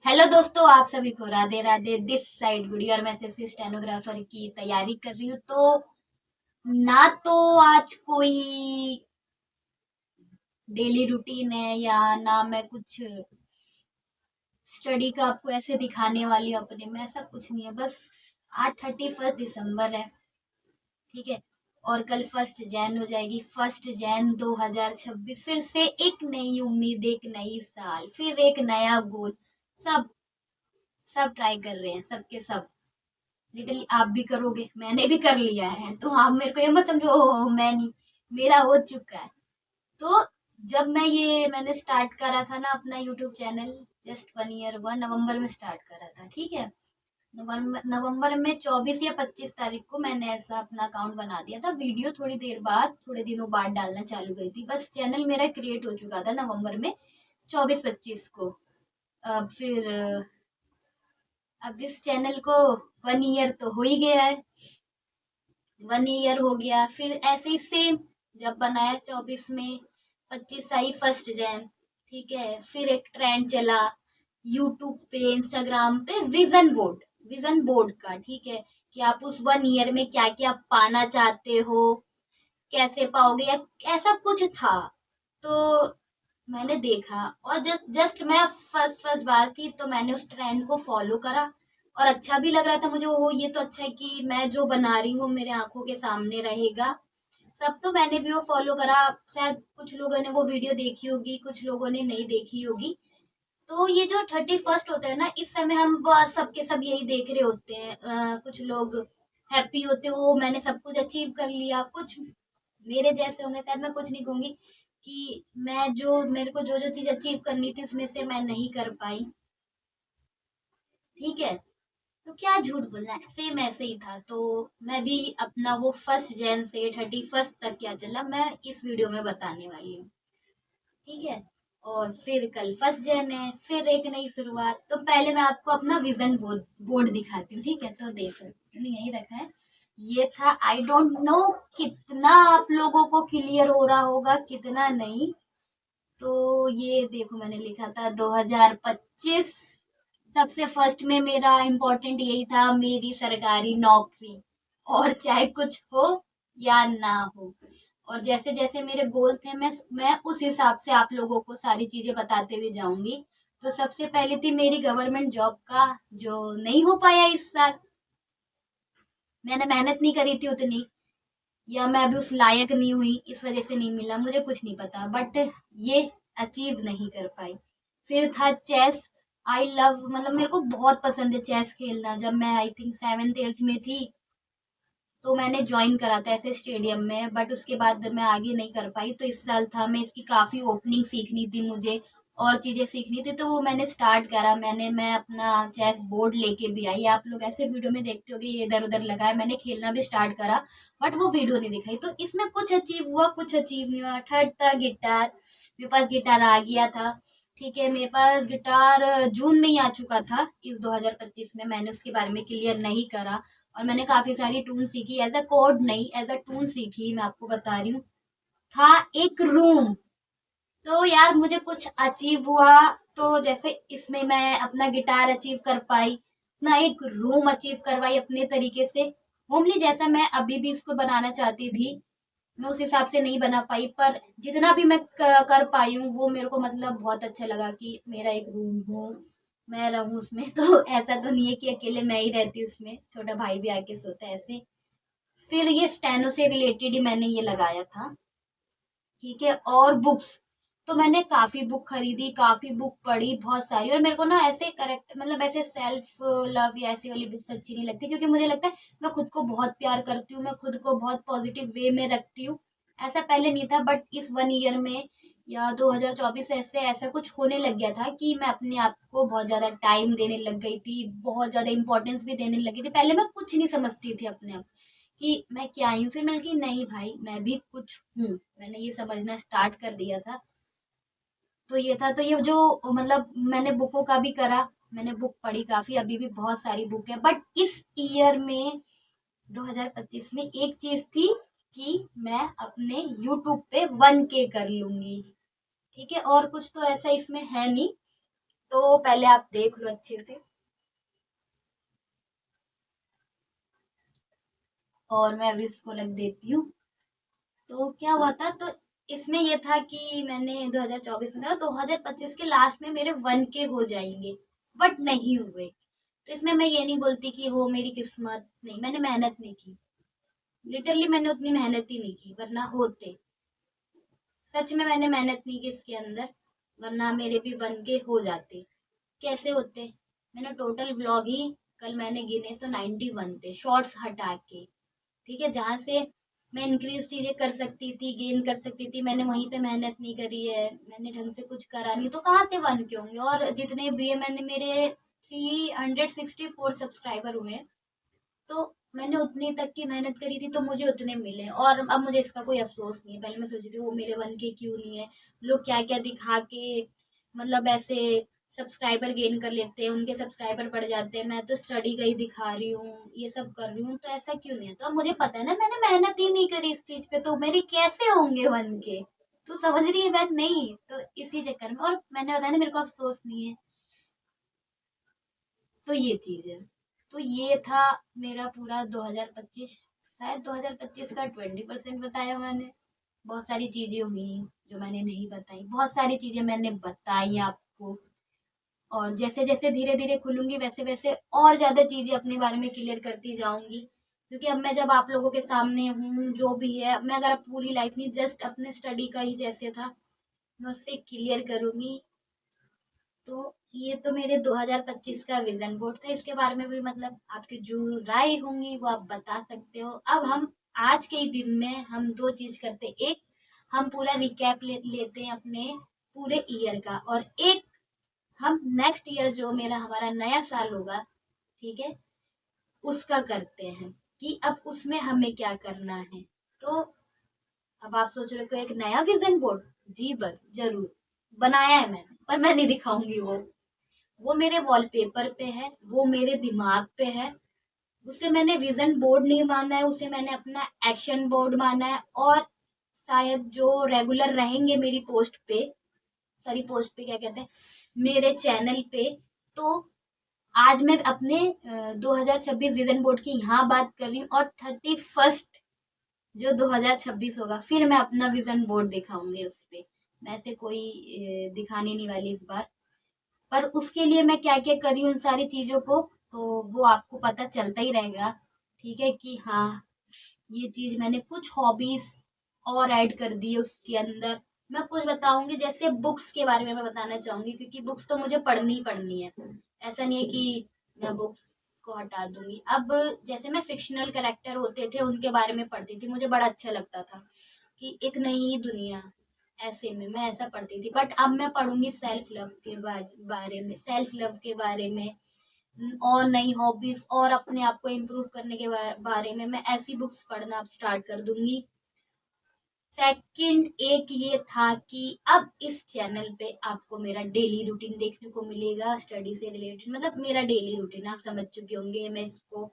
Hello दोस्तों, आप सभी को राधे राधे। दिस साइड गुड़ी और मैं एसएससी स्टेनोग्राफर की तैयारी कर रही हूँ। तो ना तो आज कोई डेली रूटीन है या ना मैं कुछ स्टडी का आपको ऐसे दिखाने वाली हूँ अपने में, ऐसा कुछ नहीं है। बस आज 31 दिसंबर है, ठीक है। और कल 1 जैन हो जाएगी। 1 जैन 2026, फिर से एक नई उम्मीद, एक नई साल, फिर एक नया गोल। सब सब ट्राई कर रहे हैं, सबके सब। लिटरली आप भी करोगे, मैंने भी कर लिया है, तो आप मेरे को ये मत समझो "ओह, मैं नहीं, मेरा हो चुका है"। तो जब मैंने स्टार्ट करा था ना अपना यूट्यूब चैनल, जस्ट 1 ईयर हुआ। नवंबर में स्टार्ट करा था, ठीक है। नवंबर में 24 या 25 तारीख को मैंने ऐसा अपना अकाउंट बना दिया था। वीडियो थोड़ी देर बाद, थोड़े दिनों बाद डालना चालू करी थी। बस चैनल मेरा क्रिएट हो चुका था नवंबर में 24-25 को। फिर अब इस चैनल को 1 ईयर तो हो ही गया है। 1 ईयर हो गया। फिर ऐसे ही सेम, जब बनाया 24 में, 25 आई 1 जैन, ठीक है। फिर एक ट्रेंड चला यूट्यूब पे, इंस्टाग्राम पे, विजन बोर्ड का, ठीक है। कि आप उस 1 ईयर में क्या क्या पाना चाहते हो, कैसे पाओगे, या ऐसा कुछ था। तो मैंने देखा, और जस्ट मैं फर्स्ट फर्स्ट बार थी, तो मैंने उस ट्रेंड को फॉलो करा। और अच्छा भी लग रहा था मुझे। वो ये तो अच्छा है कि मैं जो बना रही हूँ मेरे आंखों के सामने रहेगा सब। तो मैंने भी वो फॉलो करा। शायद कुछ लोगों ने वो वीडियो देखी होगी, कुछ लोगों ने नहीं देखी होगी। तो ये जो 31 होता है ना, इस समय हम बस सबके सब यही देख रहे होते हैं। कुछ लोग हैप्पी होते हो, मैंने सब कुछ अचीव कर लिया। कुछ मेरे जैसे होंगे, शायद मैं कुछ नहीं कहूंगी कि मैं जो मेरे को जो जो चीज अचीव करनी थी उसमें से मैं नहीं कर पाई, ठीक है। तो क्या झूठ बोलना है, सेम ऐसे ही था। तो मैं भी अपना वो 1 जैन से 31 तक क्या चला, मैं इस वीडियो में बताने वाली हूँ, ठीक है। और फिर कल 1 जैन है, फिर एक नई शुरुआत। तो पहले मैं आपको अपना विजन बोर्ड दिखाती हूँ, ठीक है। तो देखो, मैंने यही रखा है। ये था, आई डोंट नो कितना आप लोगों को क्लियर हो रहा होगा, कितना नहीं। तो ये देखो, मैंने लिखा था 2025। सबसे फर्स्ट में मेरा इम्पोर्टेंट यही था, मेरी सरकारी नौकरी। और चाहे कुछ हो या ना हो। और जैसे जैसे मेरे गोल थे, मैं उस हिसाब से आप लोगों को सारी चीजें बताते हुए जाऊंगी। तो सबसे पहले थी मेरी गवर्नमेंट जॉब का, जो नहीं हो पाया इस साल। मैंने मेहनत नहीं करी थी उतनी, या मैं अभी उस लायक नहीं हुई, इस वजह से नहीं मिला, मुझे कुछ नहीं पता, बट ये अचीव नहीं कर पाई। फिर था चेस। आई लव, मतलब मेरे को बहुत पसंद है चेस खेलना। जब मैं आई थिंक 7th 8th में थी, तो मैंने ज्वाइन करा था ऐसे स्टेडियम में, बट उसके बाद मैं आगे नहीं कर पाई। तो इस साल था, मैं इसकी काफी ओपनिंग सीखनी थी मुझे, और चीजें सीखनी थी। तो वो मैंने स्टार्ट करा। मैं अपना चेस बोर्ड लेके भी आई। आप लोग ऐसे वीडियो में देखते होगे, ये इधर उधर लगा है, मैंने खेलना भी स्टार्ट करा, बट वो वीडियो नहीं दिखाई। तो इसमें कुछ अचीव हुआ, कुछ अचीव नहीं हुआ। थर्ड था गिटार। मेरे पास गिटार आ गया था, ठीक है। मेरे पास गिटार जून में ही आ चुका था इस 2025 में। मैंने उसके बारे में क्लियर नहीं करा, और मैंने काफी सारी टून सीखी, एज अ कोड नहीं, एज अ टून सीखी, मैं आपको बता रही हूँ। था एक रूम। तो यार मुझे कुछ अचीव हुआ। तो जैसे इसमें मैं अपना गिटार अचीव कर पाई, ना एक रूम अचीव करवाई अपने तरीके से। होमली जैसा मैं अभी भी इसको बनाना चाहती थी, मैं उस हिसाब से नहीं बना पाई, पर जितना भी मैं कर पाई हूँ वो मेरे को मतलब बहुत अच्छा लगा कि मेरा एक रूम हो, मैं रहूं उसमें। तो ऐसा तो नहीं है कि अकेले मैं ही रहती उसमें, छोटा भाई भी आके सोता है ऐसे। फिर ये स्टेनो से रिलेटेड ही मैंने ये लगाया था, ठीक है। और बुक्स, तो मैंने काफी बुक खरीदी, काफी बुक पढ़ी, बहुत सारी। और मेरे को ना ऐसे करेक्ट, मतलब ऐसे सेल्फ लव या ऐसी वाली बुक्स अच्छी नहीं लगती, क्योंकि मुझे लगता है मैं खुद को बहुत प्यार करती हूँ, मैं खुद को बहुत पॉजिटिव वे में रखती हूँ। ऐसा पहले नहीं था, बट इस 1 ईयर में या 2024 ऐसे ऐसा कुछ होने लग गया था कि मैं अपने आप को बहुत ज्यादा टाइम देने लग गई थी, बहुत ज्यादा इंपॉर्टेंस भी देने लगी थी। पहले मैं कुछ नहीं समझती थी अपने आप कि मैं क्या हूँ। फिर मैं कि नहीं भाई, मैं भी कुछ हूँ, मैंने ये समझना स्टार्ट कर दिया था। तो ये था। तो ये जो, मतलब मैंने बुकों का भी करा, मैंने बुक पढ़ी काफी, अभी भी बहुत सारी बुक है। बट इस ईयर में 2025 में एक चीज थी कि मैं अपने यूट्यूब पे 1K कर लूंगी, ठीक है। और कुछ तो ऐसा इसमें है नहीं। तो पहले आप देख लो अच्छे से। और मैं अभी इसको रख देती हूँ। तो क्या हुआ था, तो इसमें ये था कि मैंने 2024 में कहा 2025 के लास्ट में मेरे 1K हो जाएंगे, बट नहीं हुए। तो इसमें मैं ये नहीं बोलती कि हो मेरी किस्मत, नहीं, मैंने मेहनत नहीं की। लिटरली मैंने उतनी मेहनत ही नहीं की, वरना होते। सच में मैंने मेहनत नहीं की इसके अंदर, वरना मेरे भी 1K हो जाते। कैसे होते? मैंने टोटल ब्लॉग ही कल मैंने गिने तो 91 थे, शॉर्ट्स हटा के। ठीक है, जहां से मैं इंक्रीज चीजें कर सकती थी, गेन कर सकती थी, मैंने वहीं पे मेहनत नहीं करी है, मैंने ढंग से कुछ करा नहीं, तो कहाँ से 1K होंगे? और जितने भी मैंने मेरे 364 सब्सक्राइबर हुए हैं, तो मैंने उतनी तक की मेहनत करी थी, तो मुझे उतने मिले। और अब मुझे इसका कोई अफसोस नहीं है। पहले मैं सोचती थी वो मेरे 1K क्यों नहीं है, लोग क्या क्या दिखा के मतलब ऐसे सब्सक्राइबर गेन कर लेते हैं, उनके सब्सक्राइबर बढ़ जाते हैं, मैं तो स्टडी का ही दिखा रही हूँ, ये सब कर रही हूँ, तो ऐसा क्यों नहीं है? तो अब मुझे पता है ना, मैंने मेहनत ही नहीं करी इस चीज पे, तो मेरी कैसे होंगे 1K? तो समझ रही है बात? नहीं, तो इसी चक्कर में। और मैंने बताया ना, मेरे को अफसोस नहीं है, तो ये चीज है। तो ये था मेरा पूरा 2025। शायद 2025 का 20% बताया मैंने। बहुत सारी चीजें हुई जो मैंने नहीं बताई, बहुत सारी चीजें मैंने बताई आपको। और जैसे जैसे धीरे धीरे खुलूंगी, वैसे वैसे और ज्यादा चीजें अपने बारे में क्लियर करती जाऊंगी। क्योंकि अब मैं जब आप लोगों के सामने हूँ, जो भी है, मैं अगर पूरी लाइफ नहीं, जस्ट अपने स्टडी का ही जैसे था, मैं उससे क्लियर करूंगी। तो ये तो मेरे 2025 का विजन बोर्ड था। इसके बारे में भी मतलब आपकी जो राय होंगी वो आप बता सकते हो। अब हम आज के ही दिन में हम दो चीज करते हैं। एक, हम पूरा रिकैप लेते हैं अपने पूरे ईयर का, और एक, हम नेक्स्ट ईयर जो मेरा हमारा नया साल होगा, ठीक है, उसका करते हैं कि अब उसमें हमें क्या करना है। तो अब आप सोच रहे हो एक नया विजन बोर्ड? जी बस जरूर बनाया है मैंने, पर मैं नहीं दिखाऊंगी वो मेरे वॉलपेपर पे है, वो मेरे दिमाग पे है। उसे मैंने विजन बोर्ड नहीं माना है, उसे मैंने अपना एक्शन बोर्ड माना है। और शायद जो रेगुलर रहेंगे मेरी पोस्ट पे, सॉरी पोस्ट पे क्या कहते हैं, मेरे चैनल पे, तो आज मैं अपने 2026 विजन बोर्ड की यहाँ बात कर रही हूँ, और 31st जो 2026 होगा, फिर मैं अपना विजन बोर्ड दिखाऊंगी उस पे। मैं ऐसे कोई दिखाने नहीं वाली इस बार। पर उसके लिए मैं क्या क्या करी उन सारी चीजों को, तो वो आपको पता चलता ही रहेगा। ठीक है कि हाँ, ये चीज मैंने कुछ हॉबीज और ऐड कर दी है उसके अंदर। मैं कुछ बताऊंगी, जैसे बुक्स के बारे में मैं बताना चाहूंगी, क्योंकि बुक्स तो मुझे पढ़नी ही पढ़नी है। ऐसा नहीं है कि मैं बुक्स को हटा दूंगी। अब जैसे मैं फिक्शनल कैरेक्टर होते थे उनके बारे में पढ़ती थी, मुझे बड़ा अच्छा लगता था कि एक नई दुनिया, ऐसे में मैं ऐसा पढ़ती थी। बट अब मैं पढ़ूंगी सेल्फ लव के बारे में, सेल्फ लव के बारे में, और नई हॉबीज और अपने आप को इम्प्रूव करने के बारे में मैं ऐसी बुक्स पढ़ना अब स्टार्ट कर दूंगी। सेकंड एक ये था कि अब इस चैनल पे आपको मेरा डेली रूटीन देखने को मिलेगा, स्टडी से रिलेटेड, मतलब मेरा डेली रूटीन आप समझ चुके होंगे। मैं इसको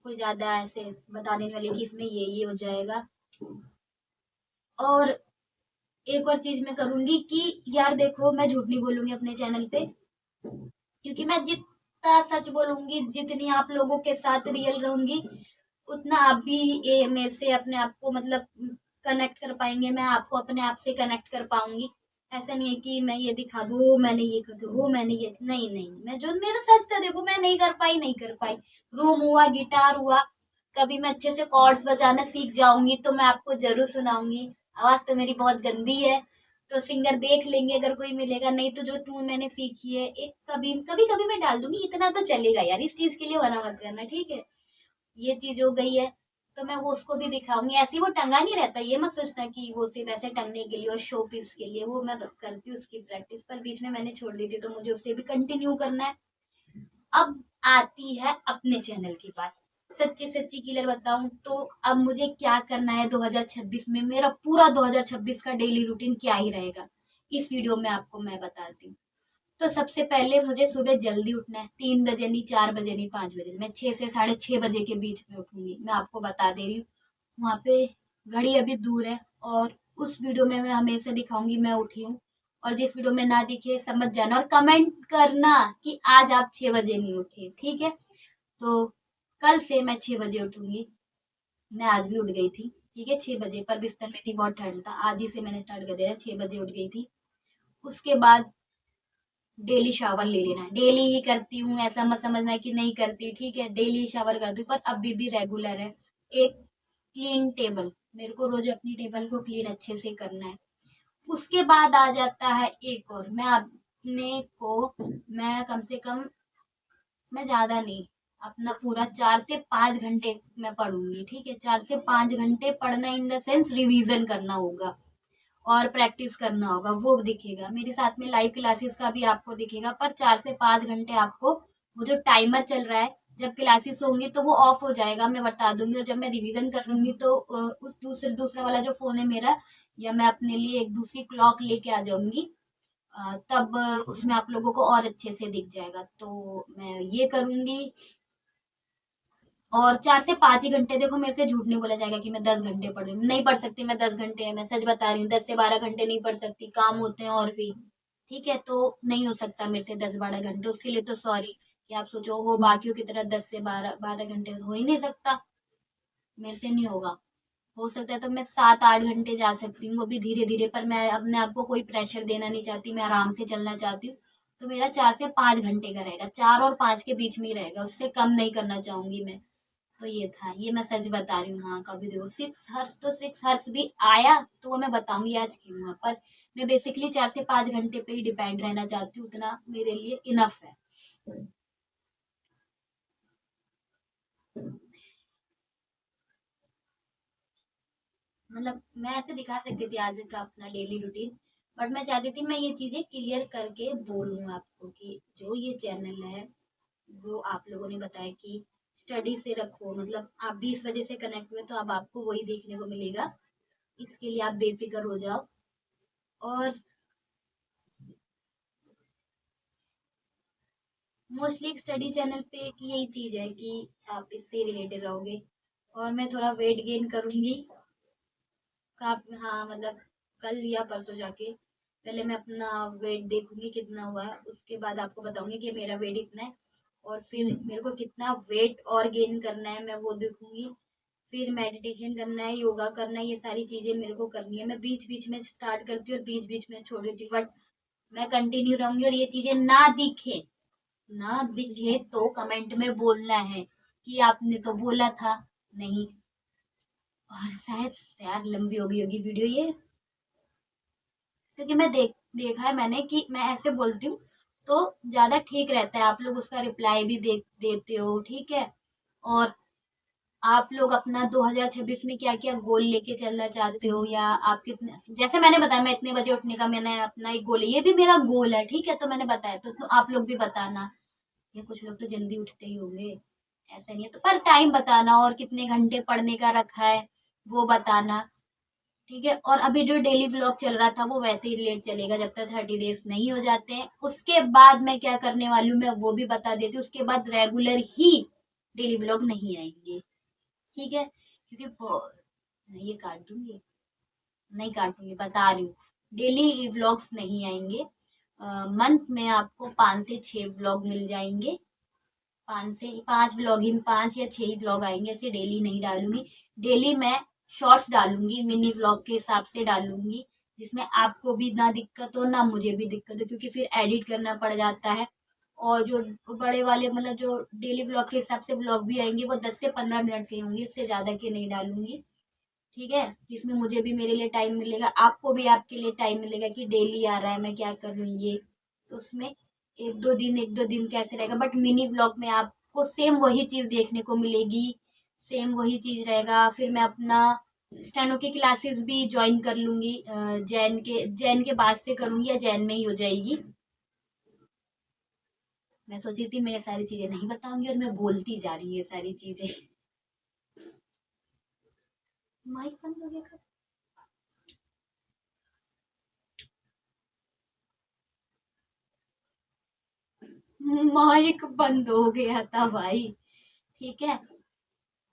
कोई ज्यादा ऐसे बताने वाली कि इसमें ये हो जाएगा। और एक और चीज मैं करूंगी कि यार देखो, मैं झूठ नहीं बोलूंगी अपने चैनल पे, क्योंकि मैं जितना सच बोलूंगी, जितनी आप लोगों के साथ रियल रहूंगी, उतना आप भी ये मेरे से अपने आप को मतलब कनेक्ट कर पाएंगे, मैं आपको अपने आप से कनेक्ट कर पाऊंगी। ऐसा नहीं है कि मैं ये दिखा दूँ वो मैंने ये कर दूँ वो मैंने ये, नहीं नहीं, मैं जो मेरा सच था, देखो मैं नहीं कर पाई, नहीं कर पाई। रूम हुआ, गिटार हुआ, कभी मैं अच्छे से कॉर्ड्स बजाना सीख जाऊंगी तो मैं आपको जरूर सुनाऊंगी। आवाज तो मेरी बहुत गंदी है, तो सिंगर देख लेंगे अगर कोई मिलेगा, नहीं तो जो ट्यून मैंने सीखी है एक कभी कभी कभी मैं डाल दूंगी, इतना तो चलेगा यार, इस चीज के लिए मना मत करना, ठीक है। ये चीज हो गई है, तो मैं वो उसको भी दिखाऊंगी। ऐसे ही वो टंगा नहीं रहता, ये मत सोचना कि वो सिर्फ ऐसे टंगने के लिए और शो पीस के लिए, वो मैं करती हूँ उसकी प्रैक्टिस, पर बीच में मैंने छोड़ दी थी, तो मुझे उसे भी कंटिन्यू करना है। अब आती है अपने चैनल की बात। सच्ची सच्ची क्लियर बताऊं तो अब मुझे क्या करना है 2026 में, मेरा पूरा 2026 का डेली रूटीन क्या ही रहेगा, इस वीडियो में आपको मैं बताती हूँ। तो सबसे पहले मुझे सुबह जल्दी उठना है, 3 बजे नहीं, 4 बजे नहीं, 5 बजे, मैं 6 से 6:30 बजे के बीच में उठूंगी, मैं आपको बता दे रही हूँ। वहां पे घड़ी अभी दूर है, और उस वीडियो में मैं हमेशा दिखाऊंगी मैं उठी हूँ। और जिस वीडियो में ना दिखे समझ जाना, और कमेंट करना कि आज आप 6 बजे नहीं उठे, ठीक है। तो कल से मैं 6 बजे उठूंगी। मैं आज भी उठ गई थी, ठीक है, 6 बजे, पर बिस्तर में थी, बहुत ठंड था, आज ही से मैंने स्टार्ट कर दिया, 6 बजे उठ गई थी। उसके बाद डेली शावर ले लेना है, डेली ही करती हूँ, ऐसा मत समझना कि नहीं करती, ठीक है, डेली शावर करती हूँ, पर अभी भी रेगुलर है। एक क्लीन टेबल, मेरे को रोज अपनी टेबल को क्लीन अच्छे से करना है। उसके बाद आ जाता है एक और, मैं अपने को, मैं कम से कम, मैं ज्यादा नहीं, अपना पूरा 4 से 5 घंटे मैं पढ़ूंगी, ठीक है, 4 से 5 घंटे पढ़ना, इन द सेंस रिवीजन करना होगा और प्रैक्टिस करना होगा, वो दिखेगा मेरे साथ में, लाइव क्लासेस का भी आपको दिखेगा, पर 4 से 5 घंटे आपको, वो जो टाइमर चल रहा है, जब क्लासेस होंगी तो वो ऑफ हो जाएगा, मैं बता दूंगी, और जब मैं रिवीजन कर लूंगी तो उस दूसरा वाला जो फोन है मेरा, या मैं अपने लिए एक दूसरी क्लॉक लेके आ जाऊंगी, तब उसमें आप लोगों को और अच्छे से दिख जाएगा, तो मैं ये करूंगी। और 4 से 5 ही घंटे, देखो मेरे से झूठ नहीं बोला जाएगा कि मैं 10 घंटे पढ़ रही हूँ, नहीं पढ़ सकती मैं 10 घंटे, मैं सच बता रही हूँ, 10 से 12 घंटे नहीं पढ़ सकती, काम होते हैं और भी, ठीक है, तो नहीं हो सकता मेरे से 10-12 घंटे, उसके लिए तो सॉरी कि आप सोचो हो बाकियों की तरह 10 से 12 घंटे, हो ही नहीं सकता, मेरे से नहीं होगा। हो सकता है तो मैं 7-8 घंटे जा सकती हूँ, वो भी धीरे धीरे, पर मैं अपने आप को कोई प्रेशर देना नहीं चाहती, मैं आराम से चलना चाहती हूँ, तो मेरा 4 से 5 घंटे का रहेगा, 4 और 5 के बीच में ही रहेगा, उससे कम नहीं करना चाहूंगी मैं। तो ये था, ये मैं सच बता रही हूँ, हाँ, कभी देखो 6 हर्स, तो 6 हर्स भी आया तो वो मैं बताऊंगी आज क्यों है, पर मैं बेसिकली 4 से 5 घंटे पे ही डिपेंड रहना चाहती हूँ, उतना मेरे लिए इनफ है। मतलब मैं ऐसे दिखा सकती थी आज का अपना डेली रूटीन, बट मैं चाहती थी मैं ये चीजें क्लियर करके बोलूँ आपको कि जो ये चैनल है, वो आप लोगों ने बताया कि स्टडी से रखो, मतलब आप भी इस वजह से कनेक्ट हुए, तो अब आपको वही देखने को मिलेगा, इसके लिए आप बेफिक्र हो जाओ। और मोस्टली एक स्टडी चैनल पे एक यही चीज है कि आप इससे रिलेटेड रहोगे, और मैं थोड़ा वेट गेन करूंगी, काफी, हाँ, मतलब कल या परसों जाके, पहले मैं अपना वेट देखूंगी कितना हुआ है, उसके बाद आपको बताऊंगी कि मेरा वेट इतना है, और फिर मेरे को कितना वेट और गेन करना है मैं वो देखूंगी, फिर मेडिटेशन करना है, योगा करना है, ये सारी चीजें मेरे को करनी है, मैं बीच बीच में स्टार्ट करती हूँ और बीच बीच में छोड़ देती हूँ, बट मैं कंटिन्यू रहूंगी, और ये चीजें ना दिखे तो कमेंट में बोलना है कि आपने तो बोला था नहीं। और शायद यार लंबी होगी वीडियो ये, क्योंकि मैं देखा है मैंने कि मैं ऐसे बोलती हूँ तो ज्यादा ठीक रहता है, आप लोग उसका रिप्लाई भी देते हो, ठीक है, और आप लोग अपना 2026 में क्या क्या गोल लेके चलना चाहते हो, या आप कितने, जैसे मैंने बताया मैं इतने बजे उठने का मैंने अपना एक गोल है, ये भी मेरा गोल है, ठीक है, तो मैंने बताया, तो आप लोग भी बताना, या कुछ लोग तो जल्दी उठते ही होंगे, ऐसा नहीं है, तो पर टाइम बताना, और कितने घंटे पढ़ने का रखा है वो बताना, ठीक है, और अभी जो डेली व्लॉग चल रहा था वो वैसे ही रिलेट चलेगा जब तक 30 डेज नहीं हो जाते हैं, उसके बाद मैं क्या करने वाली हूँ मैं वो भी बता देती हूँ, उसके बाद रेगुलर ही डेली व्लॉग नहीं आएंगे, ठीक है, क्योंकि नहीं, ये काट दूंगी, नहीं काटूंगी, बता रही हूँ, डेली व्लॉग्स नहीं आएंगे, मंथ में आपको 5 से 6 व्लॉग मिल जाएंगे, 5 से 5 व्लॉग ही, 5 या 6 ही व्लॉग आएंगे, ऐसे डेली नहीं डालूंगी, डेली मैं शॉर्ट्स डालूंगी, मिनी व्लॉग के हिसाब से डालूंगी, जिसमें आपको भी ना दिक्कत हो ना मुझे भी दिक्कत हो, क्योंकि फिर एडिट करना पड़ जाता है, और जो बड़े वाले, मतलब जो डेली व्लॉग के हिसाब से व्लॉग भी आएंगे वो 10 से 15 मिनट के होंगे, इससे ज्यादा के नहीं डालूंगी, ठीक है, जिसमें मुझे भी मेरे लिए टाइम मिलेगा, आपको भी आपके लिए टाइम मिलेगा कि डेली आ रहा है मैं क्या कर रही हूँ ये, तो उसमें एक दो दिन कैसे रहेगा, बट मिनी व्लॉग में आपको सेम वही चीज देखने को मिलेगी, सेम वही चीज रहेगा, फिर मैं अपना स्टेनो की क्लासेस भी ज्वाइन कर लूंगी, जैन के बाद से करूंगी, या जैन में ही हो जाएगी, मैं सोची थी मैं ये सारी चीजें नहीं बताऊंगी, और मैं बोलती जा रही हूँ ये सारी चीजें। माइक बंद हो गया, माइक बंद हो गया था भाई, ठीक है,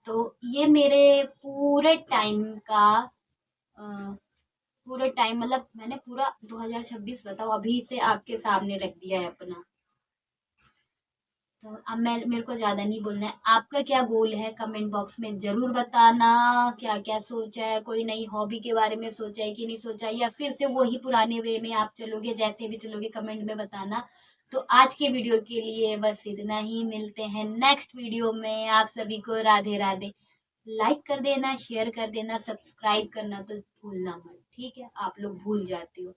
तो ये मेरे पूरे टाइम का पूरे टाइम, मतलब मैंने पूरा 2026 बताओ अभी से आपके सामने रख दिया है अपना। तो अब मैं, मेरे को ज्यादा नहीं बोलना है। आपका क्या गोल है कमेंट बॉक्स में जरूर बताना। क्या क्या सोचा है, कोई नई हॉबी के बारे में सोचा है कि नहीं सोचा है, या फिर से वही पुराने वे में आप चलोगे, जैसे भी चलोगे कमेंट में बताना। तो आज के वीडियो के लिए बस इतना ही, मिलते हैं नेक्स्ट वीडियो में। आप सभी को राधे राधे। लाइक कर देना, शेयर कर देना, सब्सक्राइब करना तो भूलना मत, ठीक है? आप लोग भूल जाते हो।